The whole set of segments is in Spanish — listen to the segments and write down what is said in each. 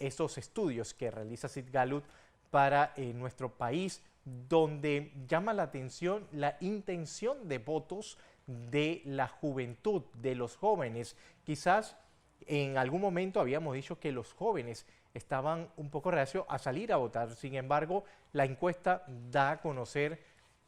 estos estudios que realiza Sid Gallup para nuestro país, donde llama la atención la intención de votos de la juventud, de los jóvenes. Quizás en algún momento habíamos dicho que los jóvenes estaban un poco reacios a salir a votar. Sin embargo, la encuesta da a conocer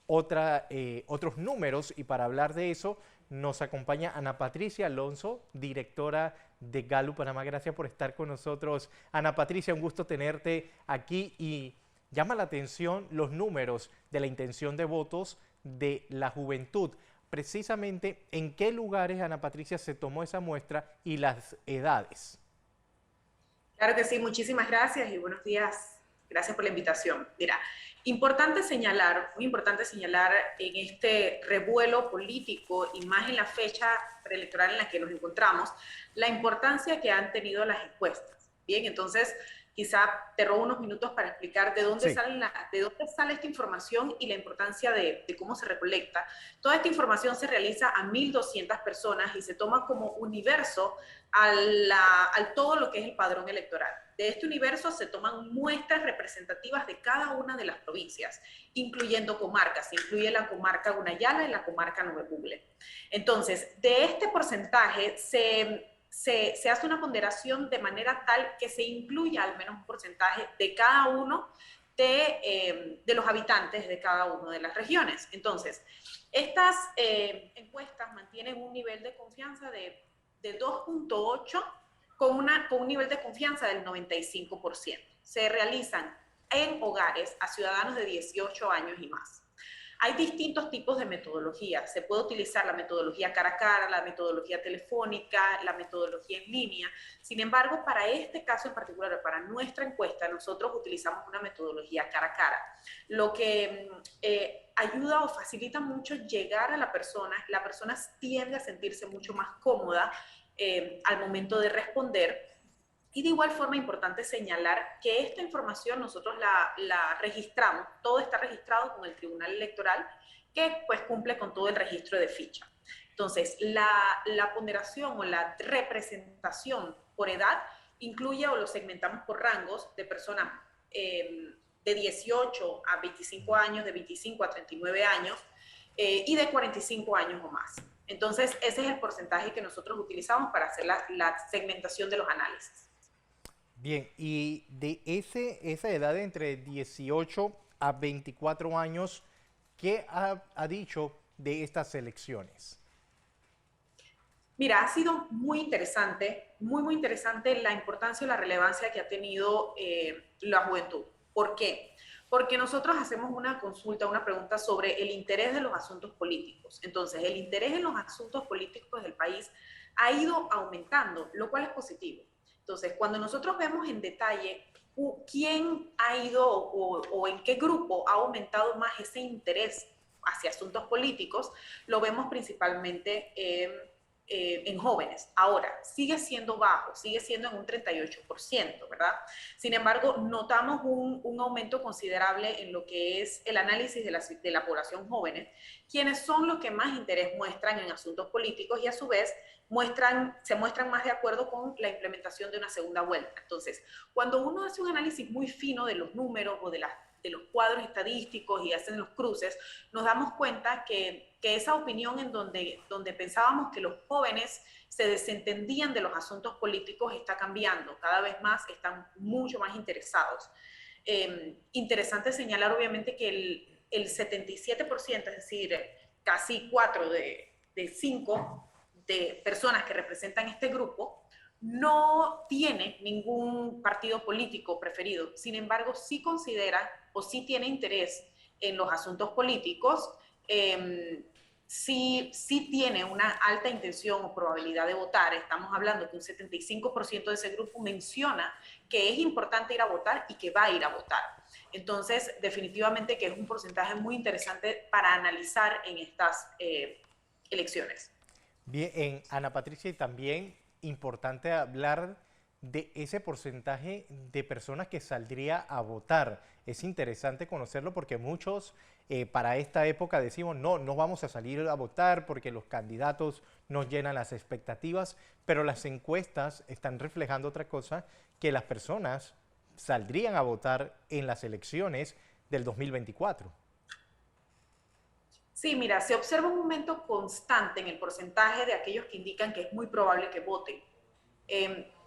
otros números, y para hablar de eso nos acompaña Ana Patricia Alonso, directora de Gallup Panamá. Gracias por estar con nosotros. Ana Patricia, un gusto tenerte aquí, y llama la atención los números de la intención de votos de la juventud. Precisamente, ¿en qué lugares, Ana Patricia, se tomó esa muestra y las edades? Claro que sí, muchísimas gracias y buenos días. Gracias por la invitación. Mira, muy importante señalar en este revuelo político y más en la fecha preelectoral en la que nos encontramos, la importancia que han tenido las encuestas. Bien, entonces quizá te robo unos minutos para explicar de dónde, Sí. de dónde sale esta información y la importancia de cómo se recolecta. Toda esta información se realiza a 1.200 personas y se toma como universo al todo lo que es el padrón electoral. De este universo se toman muestras representativas de cada una de las provincias, incluyendo comarcas. Se incluye la comarca Gunayala y la comarca Nuevo Bugle. Entonces, de este porcentaje se hace una ponderación de manera tal que se incluya al menos un porcentaje de cada uno de los habitantes de cada una de las regiones. Entonces, estas encuestas mantienen un nivel de confianza de 2.8 con un nivel de confianza del 95%. Se realizan en hogares a ciudadanos de 18 años y más. Hay distintos tipos de metodología. Se puede utilizar la metodología cara a cara, la metodología telefónica, la metodología en línea. Sin embargo, para este caso en particular, para nuestra encuesta, nosotros utilizamos una metodología cara a cara, lo que ayuda o facilita mucho llegar a la persona. La persona tiende a sentirse mucho más cómoda al momento de responder. Y de igual forma, importante señalar que esta información nosotros la registramos, todo está registrado con el Tribunal Electoral, que pues cumple con todo el registro de ficha. Entonces, la ponderación o la representación por edad incluye o lo segmentamos por rangos de personas de 18 a 25 años, de 25 a 39 años y de 45 años o más. Entonces, ese es el porcentaje que nosotros utilizamos para hacer la segmentación de los análisis. Bien, y de esa edad de entre 18 a 24 años, ¿qué ha dicho de estas elecciones? Mira, ha sido muy interesante, muy interesante la importancia y la relevancia que ha tenido la juventud. ¿Por qué? Porque nosotros hacemos una consulta, una pregunta sobre el interés de los asuntos políticos. Entonces, el interés en los asuntos políticos del país ha ido aumentando, lo cual es positivo. Entonces, cuando nosotros vemos en detalle quién ha ido o en qué grupo ha aumentado más ese interés hacia asuntos políticos, lo vemos principalmente en jóvenes. Ahora, sigue siendo bajo, sigue siendo en un 38%, ¿verdad? Sin embargo, notamos un aumento considerable en lo que es el análisis de la población jóvenes, quienes son los que más interés muestran en asuntos políticos y a su vez se muestran más de acuerdo con la implementación de una segunda vuelta. Entonces, cuando uno hace un análisis muy fino de los números o de los cuadros estadísticos y hacen los cruces, nos damos cuenta que esa opinión en donde pensábamos que los jóvenes se desentendían de los asuntos políticos está cambiando. Cada vez más están mucho más interesados. Interesante señalar obviamente que el 77%, es decir, casi 4 de 5 de personas que representan este grupo, no tiene ningún partido político preferido. Sin embargo, sí considera o sí tiene interés en los asuntos políticos, sí tiene una alta intención o probabilidad de votar. Estamos hablando que un 75% de ese grupo menciona que es importante ir a votar y que va a ir a votar. Entonces, definitivamente que es un porcentaje muy interesante para analizar en estas elecciones. Bien, Ana Patricia, y también importante hablar de ese porcentaje de personas que saldría a votar. Es interesante conocerlo porque muchos para esta época decimos no vamos a salir a votar porque los candidatos no llenan las expectativas, pero las encuestas están reflejando otra cosa, que las personas saldrían a votar en las elecciones del 2024. Sí, mira, se observa un aumento constante en el porcentaje de aquellos que indican que es muy probable que voten.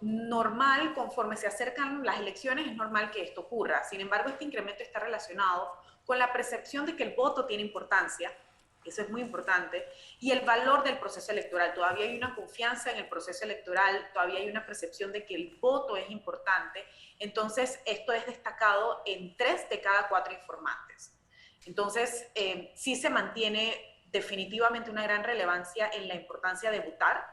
Normal, conforme se acercan las elecciones, es normal que esto ocurra. Sin embargo, este incremento está relacionado con la percepción de que el voto tiene importancia, eso es muy importante, y el valor del proceso electoral. Todavía hay una confianza en el proceso electoral, todavía hay una percepción de que el voto es importante. Entonces, esto es destacado en 3 de cada 4 informantes. Entonces, sí se mantiene definitivamente una gran relevancia en la importancia de votar.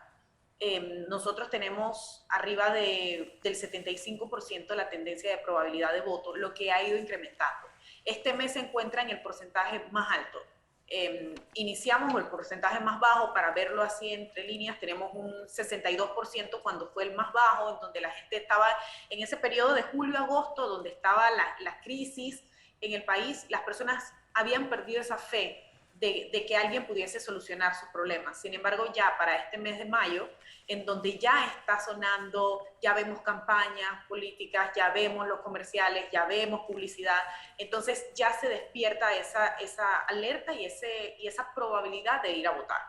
Nosotros tenemos arriba del 75% la tendencia de probabilidad de voto, lo que ha ido incrementando. Este mes se encuentra en el porcentaje más alto. Iniciamos el porcentaje más bajo, para verlo así entre líneas, tenemos un 62% cuando fue el más bajo, en donde la gente estaba en ese periodo de julio-agosto, donde estaba la crisis en el país, las personas habían perdido esa fe de que alguien pudiese solucionar sus problemas. Sin embargo, ya para este mes de mayo, en donde ya está sonando, ya vemos campañas políticas, ya vemos los comerciales, ya vemos publicidad, entonces ya se despierta esa alerta y esa probabilidad de ir a votar.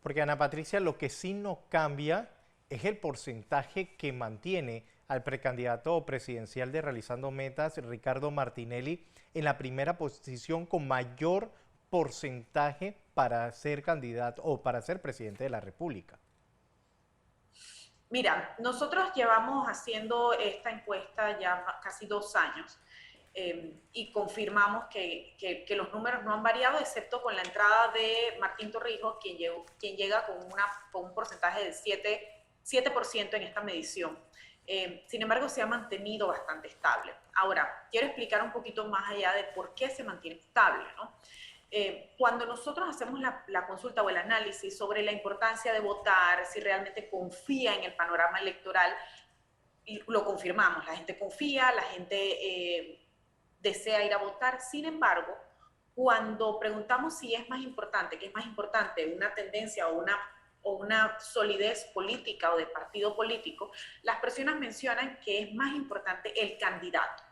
Porque Ana Patricia, lo que sí no cambia es el porcentaje que mantiene al precandidato presidencial de Realizando Metas, Ricardo Martinelli, en la primera posición con mayor porcentaje para ser candidato o para ser presidente de la República. Mira, nosotros llevamos haciendo esta encuesta ya casi 2 años y confirmamos que los números no han variado, excepto con la entrada de Martín Torrijos, quien llega con un porcentaje de 7% en esta medición. Sin embargo, se ha mantenido bastante estable. Ahora, quiero explicar un poquito más allá de por qué se mantiene estable, ¿no? Cuando nosotros hacemos la consulta o el análisis sobre la importancia de votar, si realmente confía en el panorama electoral, y lo confirmamos, la gente confía, la gente desea ir a votar. Sin embargo, cuando preguntamos si es más importante, qué es más importante, una tendencia o una solidez política o de partido político, las personas mencionan que es más importante el candidato.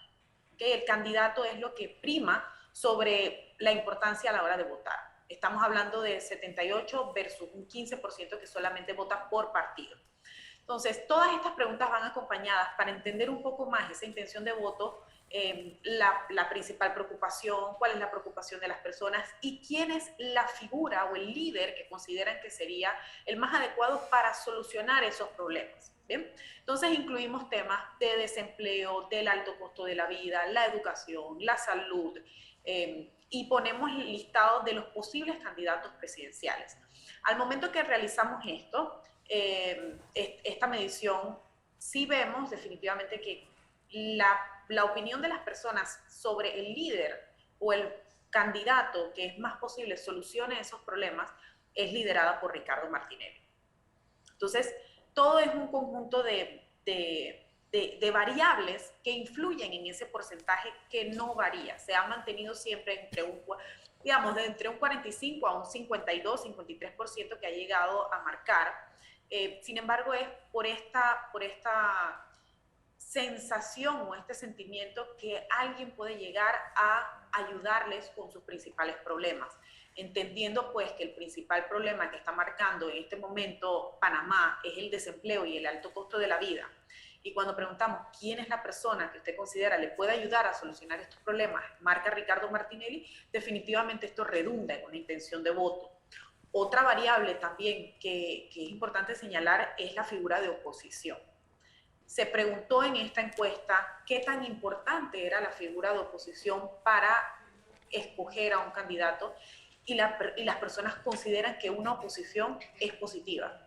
¿Okay? El candidato es lo que prima sobre la importancia a la hora de votar. Estamos hablando de 78 versus un 15% que solamente vota por partido. Entonces, todas estas preguntas van acompañadas para entender un poco más esa intención de voto, la principal preocupación, cuál es la preocupación de las personas y quién es la figura o el líder que consideran que sería el más adecuado para solucionar esos problemas. ¿Bien? Entonces incluimos temas de desempleo, del alto costo de la vida, la educación, la salud, y ponemos listados de los posibles candidatos presidenciales. Al momento que realizamos esto, esta medición, sí vemos definitivamente que la opinión de las personas sobre el líder o el candidato que es más posible solucione esos problemas es liderada por Ricardo Martinelli. Entonces, todo es un conjunto de variables que influyen en ese porcentaje que no varía. Se ha mantenido siempre entre entre un 45 a un 52, 53% que ha llegado a marcar. Sin embargo, es por esta sensación o este sentimiento que alguien puede llegar a ayudarles con sus principales problemas, entendiendo pues que el principal problema que está marcando en este momento Panamá es el desempleo y el alto costo de la vida. Y cuando preguntamos quién es la persona que usted considera le puede ayudar a solucionar estos problemas, marca Ricardo Martinelli, definitivamente esto redunda en una intención de voto. Otra variable también que es importante señalar es la figura de oposición. Se preguntó en esta encuesta qué tan importante era la figura de oposición para escoger a un candidato y las personas consideran que una oposición es positiva.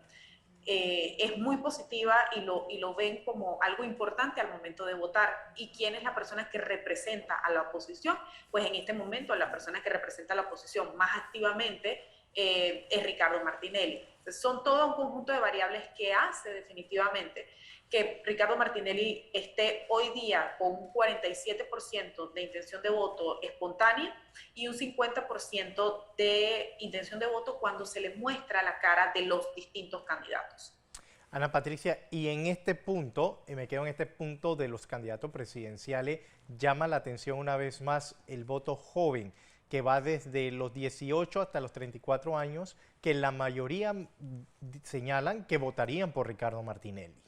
Es muy positiva y lo ven como algo importante al momento de votar. ¿Y quién es la persona que representa a la oposición? Pues en este momento la persona que representa a la oposición más activamente es Ricardo Martinelli. Entonces, son todo un conjunto de variables que hace definitivamente que Ricardo Martinelli esté hoy día con un 47% de intención de voto espontánea y un 50% de intención de voto cuando se le muestra la cara de los distintos candidatos. Ana Patricia, y en este punto, y me quedo en este punto de los candidatos presidenciales, llama la atención una vez más el voto joven, que va desde los 18 hasta los 34 años, que la mayoría señalan que votarían por Ricardo Martinelli.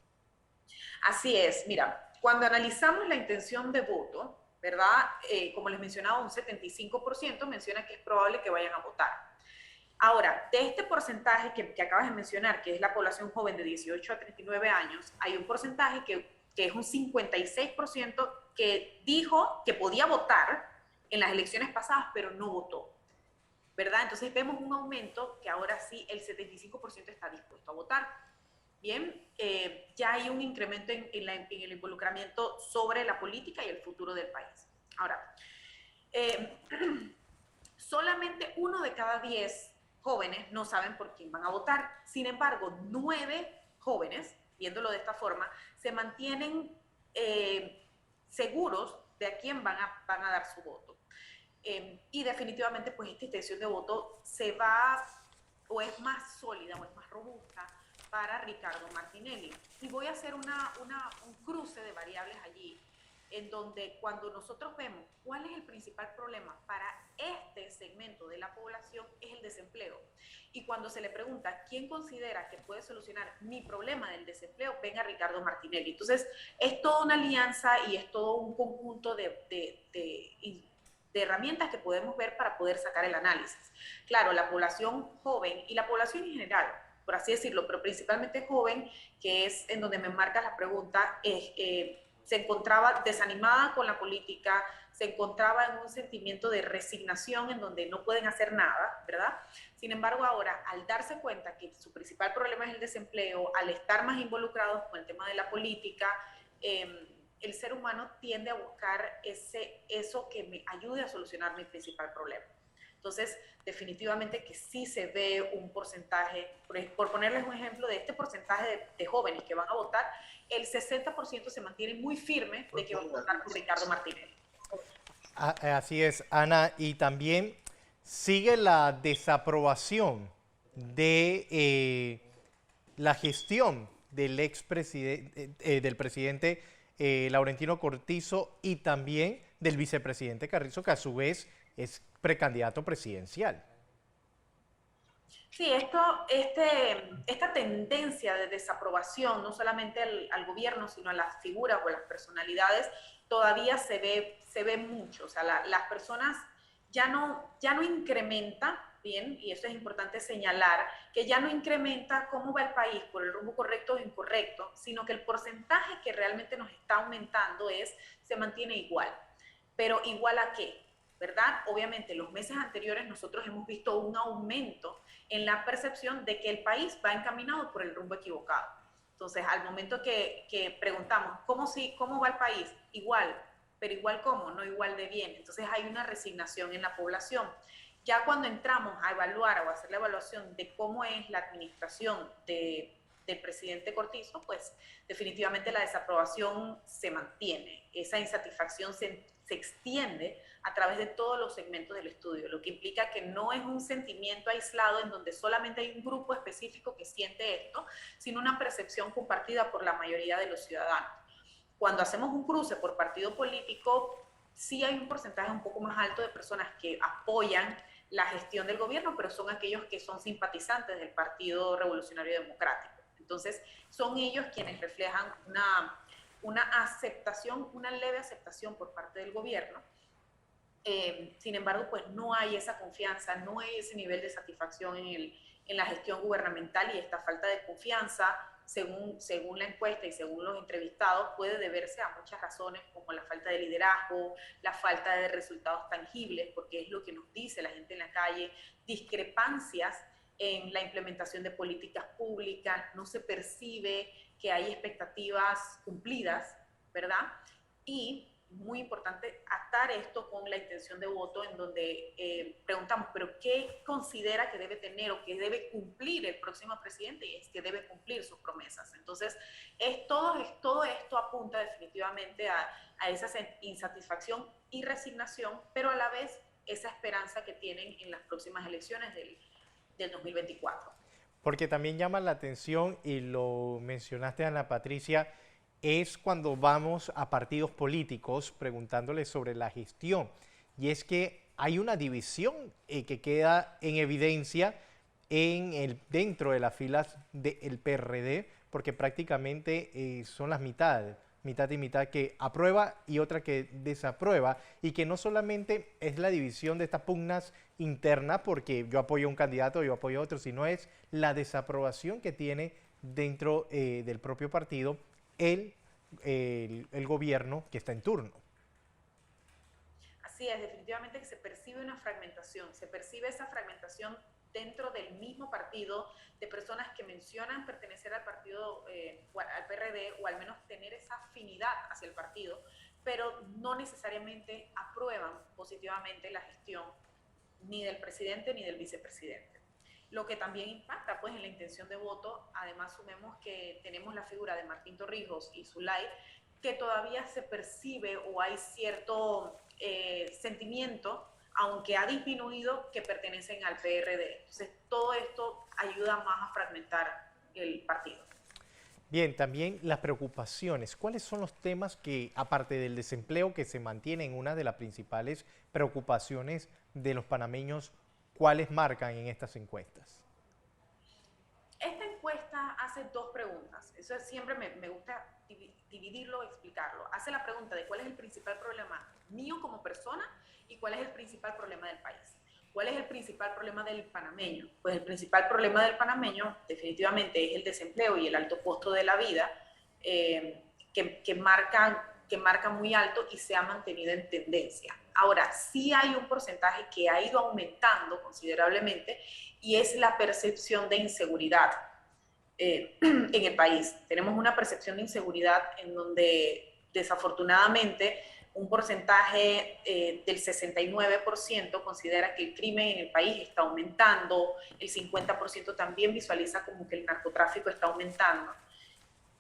Así es, mira, cuando analizamos la intención de voto, ¿verdad? Como les mencionaba, un 75% menciona que es probable que vayan a votar. Ahora, de este porcentaje que acabas de mencionar, que es la población joven de 18 a 39 años, hay un porcentaje que es un 56% que dijo que podía votar en las elecciones pasadas, pero no votó, ¿verdad? Entonces vemos un aumento que ahora sí el 75% está dispuesto a votar. Bien, ya hay un incremento en el involucramiento sobre la política y el futuro del país. Ahora, eh, solamente 1 de cada 10 jóvenes no saben por quién van a votar. Sin embargo, 9 jóvenes, viéndolo de esta forma, se mantienen seguros de a quién van a dar su voto. Y definitivamente, pues esta intención de voto se va, o es más sólida, o es más robusta para Ricardo Martinelli. Y voy a hacer un cruce de variables allí, en donde cuando nosotros vemos cuál es el principal problema para este segmento de la población es el desempleo. Y cuando se le pregunta quién considera que puede solucionar mi problema del desempleo, venga Ricardo Martinelli. Entonces, es toda una alianza y es todo un conjunto de herramientas que podemos ver para poder sacar el análisis. Claro, la población joven y la población en general, por así decirlo, pero principalmente joven, que es en donde me marca la pregunta, se encontraba desanimada con la política, se encontraba en un sentimiento de resignación en donde no pueden hacer nada, ¿verdad? Sin embargo, ahora, al darse cuenta que su principal problema es el desempleo, al estar más involucrados con el tema de la política, el ser humano tiende a buscar eso que me ayude a solucionar mi principal problema. Entonces, definitivamente que sí se ve un porcentaje, por ponerles un ejemplo de este porcentaje de jóvenes que van a votar, el 60% se mantiene muy firme de que van a votar por Ricardo Martinelli. Así es, Ana, y también sigue la desaprobación de la gestión del expresidente, del presidente Laurentino Cortizo y también del vicepresidente Carrizo, que a su vez es precandidato presidencial. Sí, esta tendencia de desaprobación, no solamente al gobierno, sino a las figuras o a las personalidades, todavía se ve mucho. O sea, las personas ya no incrementa, bien, y eso es importante señalar, que ya no incrementa cómo va el país por el rumbo correcto o incorrecto, sino que el porcentaje que realmente nos está aumentando se mantiene igual. Pero ¿igual a qué? ¿Verdad? Obviamente, los meses anteriores nosotros hemos visto un aumento en la percepción de que el país va encaminado por el rumbo equivocado. Entonces, al momento que preguntamos, ¿cómo va el país? Igual, pero igual cómo, no igual de bien. Entonces, hay una resignación en la población. Ya cuando entramos a evaluar o a hacer la evaluación de cómo es la administración del presidente Cortizo, pues definitivamente la desaprobación se mantiene. Esa insatisfacción se extiende a través de todos los segmentos del estudio, lo que implica que no es un sentimiento aislado en donde solamente hay un grupo específico que siente esto, sino una percepción compartida por la mayoría de los ciudadanos. Cuando hacemos un cruce por partido político, sí hay un porcentaje un poco más alto de personas que apoyan la gestión del gobierno, pero son aquellos que son simpatizantes del Partido Revolucionario Democrático. Entonces, son ellos quienes reflejan una aceptación, una leve aceptación por parte del gobierno. Sin embargo, pues no hay esa confianza, no hay ese nivel de satisfacción en la gestión gubernamental, y esta falta de confianza, según la encuesta y según los entrevistados, puede deberse a muchas razones, como la falta de liderazgo, la falta de resultados tangibles, porque es lo que nos dice la gente en la calle, discrepancias en la implementación de políticas públicas, no se percibe que hay expectativas cumplidas, ¿verdad? Y muy importante atar esto con la intención de voto, en donde preguntamos, ¿pero qué considera que debe tener o que debe cumplir el próximo presidente? Y es que debe cumplir sus promesas. Entonces, todo esto apunta definitivamente a esa insatisfacción y resignación, pero a la vez esa esperanza que tienen en las próximas elecciones del 2024. Porque también llama la atención, y lo mencionaste, Ana Patricia, es cuando vamos a partidos políticos preguntándoles sobre la gestión. Y es que hay una división que queda en evidencia dentro de las filas del PRD, porque prácticamente son las mitades, mitad y mitad, que aprueba y otra que desaprueba, y que no solamente es la división de estas pugnas internas, porque yo apoyo a un candidato, yo apoyo a otro, sino es la desaprobación que tiene dentro del propio partido el, el gobierno que está en turno. Así es, definitivamente que se percibe una fragmentación, se percibe esa fragmentación dentro del mismo partido de personas que mencionan pertenecer al partido, al PRD, o al menos tener esa afinidad hacia el partido, pero no necesariamente aprueban positivamente la gestión ni del presidente ni del vicepresidente. Lo que también impacta pues en la intención de voto. Además, sumemos que tenemos la figura de Martín Torrijos y Zulay, que todavía se percibe o hay cierto sentimiento, aunque ha disminuido, que pertenecen al PRD. Entonces, todo esto ayuda más a fragmentar el partido. Bien, también las preocupaciones. ¿Cuáles son los temas que, aparte del desempleo, que se mantiene en una de las principales preocupaciones de los panameños, cuáles marcan en estas encuestas? Esta encuesta hace dos preguntas. Eso siempre me gusta dividirlo, explicarlo. Hace la pregunta de cuál es el principal problema mío como persona y cuál es el principal problema del país. ¿Cuál es el principal problema del panameño? Pues el principal problema del panameño definitivamente es el desempleo y el alto costo de la vida, que marca muy alto y se ha mantenido en tendencia. Ahora, sí hay un porcentaje que ha ido aumentando considerablemente, y es la percepción de inseguridad en el país. Tenemos una percepción de inseguridad en donde desafortunadamente un porcentaje del 69% considera que el crimen en el país está aumentando, el 50% también visualiza como que el narcotráfico está aumentando,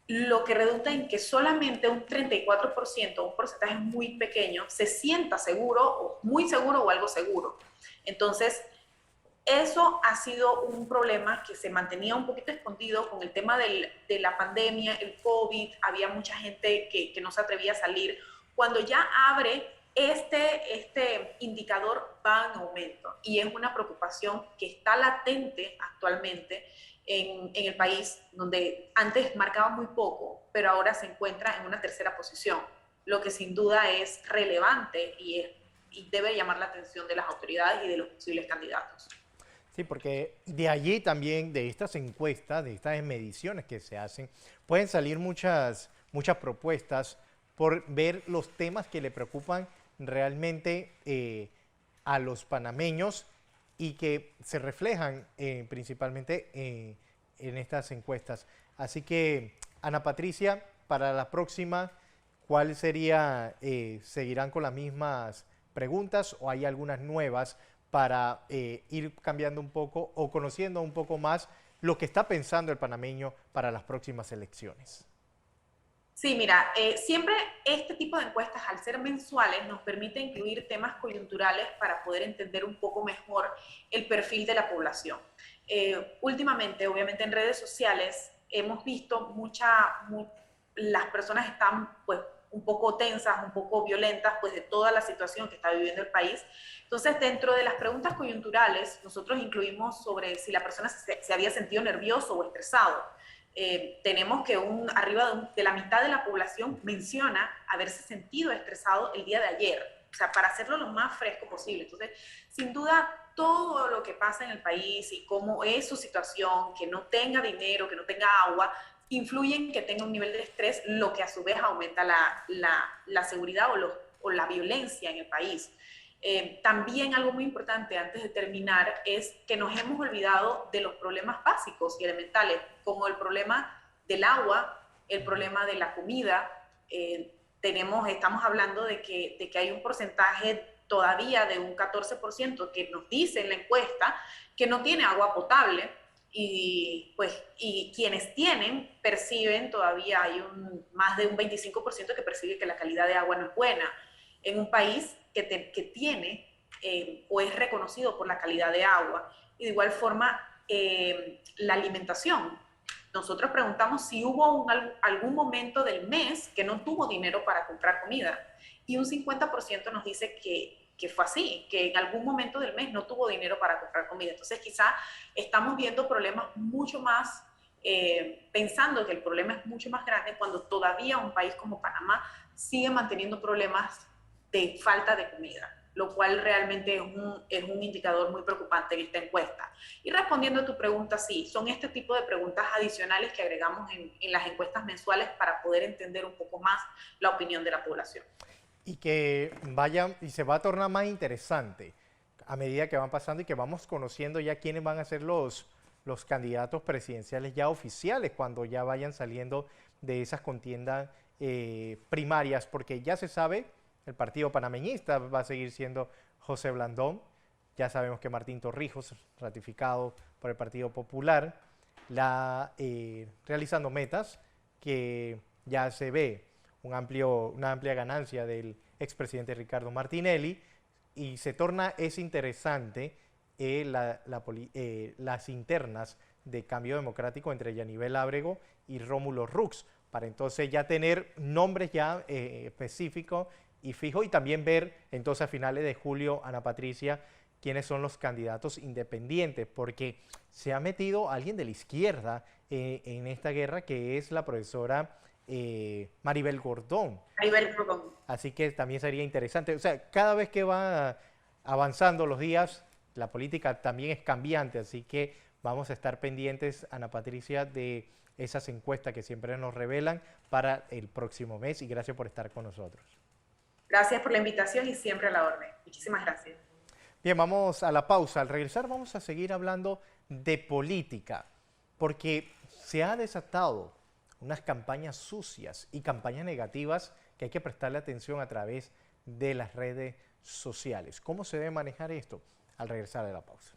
lo que redunda en que solamente un 34%, un porcentaje muy pequeño, se sienta seguro, o muy seguro o algo seguro. Entonces, eso ha sido un problema que se mantenía un poquito escondido con el tema de la pandemia, el COVID. Había mucha gente que no se atrevía a salir. Cuando ya abre, este indicador va en aumento, y es una preocupación que está latente actualmente en el país, donde antes marcaba muy poco, pero ahora se encuentra en una tercera posición, lo que sin duda es relevante y debe llamar la atención de las autoridades y de los posibles candidatos. Sí, porque de allí también, de estas encuestas, de estas mediciones que se hacen, pueden salir muchas propuestas por ver los temas que le preocupan realmente a los panameños, y que se reflejan principalmente en estas encuestas. Así que, Ana Patricia, para la próxima, ¿cuál sería, seguirán con las mismas preguntas o hay algunas nuevas para ir cambiando un poco o conociendo un poco más lo que está pensando el panameño para las próximas elecciones? Sí, mira, siempre este tipo de encuestas, al ser mensuales, nos permite incluir temas coyunturales para poder entender un poco mejor el perfil de la población. Últimamente, obviamente en redes sociales, hemos visto las personas están pues un poco tensas, un poco violentas, pues de toda la situación que está viviendo el país. Entonces, dentro de las preguntas coyunturales, nosotros incluimos sobre si la persona se había sentido nervioso o estresado. Tenemos que arriba de la mitad de la población menciona haberse sentido estresado el día de ayer, o sea, para hacerlo lo más fresco posible. Entonces, sin duda, todo lo que pasa en el país y cómo es su situación, que no tenga dinero, que no tenga agua, influye en que tenga un nivel de estrés, lo que a su vez aumenta la seguridad o la violencia en el país. También algo muy importante antes de terminar es que nos hemos olvidado de los problemas básicos y elementales, como el problema del agua, el problema de la comida. Estamos hablando de que hay un porcentaje todavía de un 14% que nos dice en la encuesta que no tiene agua potable, y quienes tienen perciben, todavía hay más de un 25% que percibe que la calidad de agua no es buena en un país que tiene o es reconocido por la calidad de agua. Y de igual forma, la alimentación. Nosotros preguntamos si hubo algún momento del mes que no tuvo dinero para comprar comida y un 50% nos dice que fue así, que en algún momento del mes no tuvo dinero para comprar comida. Entonces quizá estamos viendo problemas mucho más, pensando que el problema es mucho más grande cuando todavía un país como Panamá sigue manteniendo problemas de falta de comida, lo cual realmente es un indicador muy preocupante en esta encuesta. Y respondiendo a tu pregunta, sí, son este tipo de preguntas adicionales que agregamos en las encuestas mensuales para poder entender un poco más la opinión de la población. Y que vayan, y se va a tornar más interesante a medida que van pasando y que vamos conociendo ya quiénes van a ser los candidatos presidenciales ya oficiales cuando ya vayan saliendo de esas contiendas primarias, porque ya se sabe, el partido panameñista va a seguir siendo José Blandón, ya sabemos que Martín Torrijos, ratificado por el Partido Popular, realizando metas que ya se ve una amplia ganancia del expresidente Ricardo Martinelli, y se torna interesante las internas de Cambio Democrático entre Yanivel Ábrego y Rómulo Rux, para entonces ya tener nombres ya específicos y fijos, y también ver entonces a finales de julio, Ana Patricia, quiénes son los candidatos independientes, porque se ha metido alguien de la izquierda en esta guerra, que es la profesora Maribel Gordón. Maribel Gordón. Así que también sería interesante. O sea, cada vez que va avanzando los días, la política también es cambiante, así que vamos a estar pendientes, Ana Patricia, de esas encuestas que siempre nos revelan para el próximo mes, y gracias por estar con nosotros. Gracias por la invitación y siempre a la orden. Muchísimas gracias. Bien, vamos a la pausa. Al regresar vamos a seguir hablando de política, porque se ha desatado unas campañas sucias y campañas negativas que hay que prestarle atención a través de las redes sociales. ¿Cómo se debe manejar esto? Al regresar de la pausa.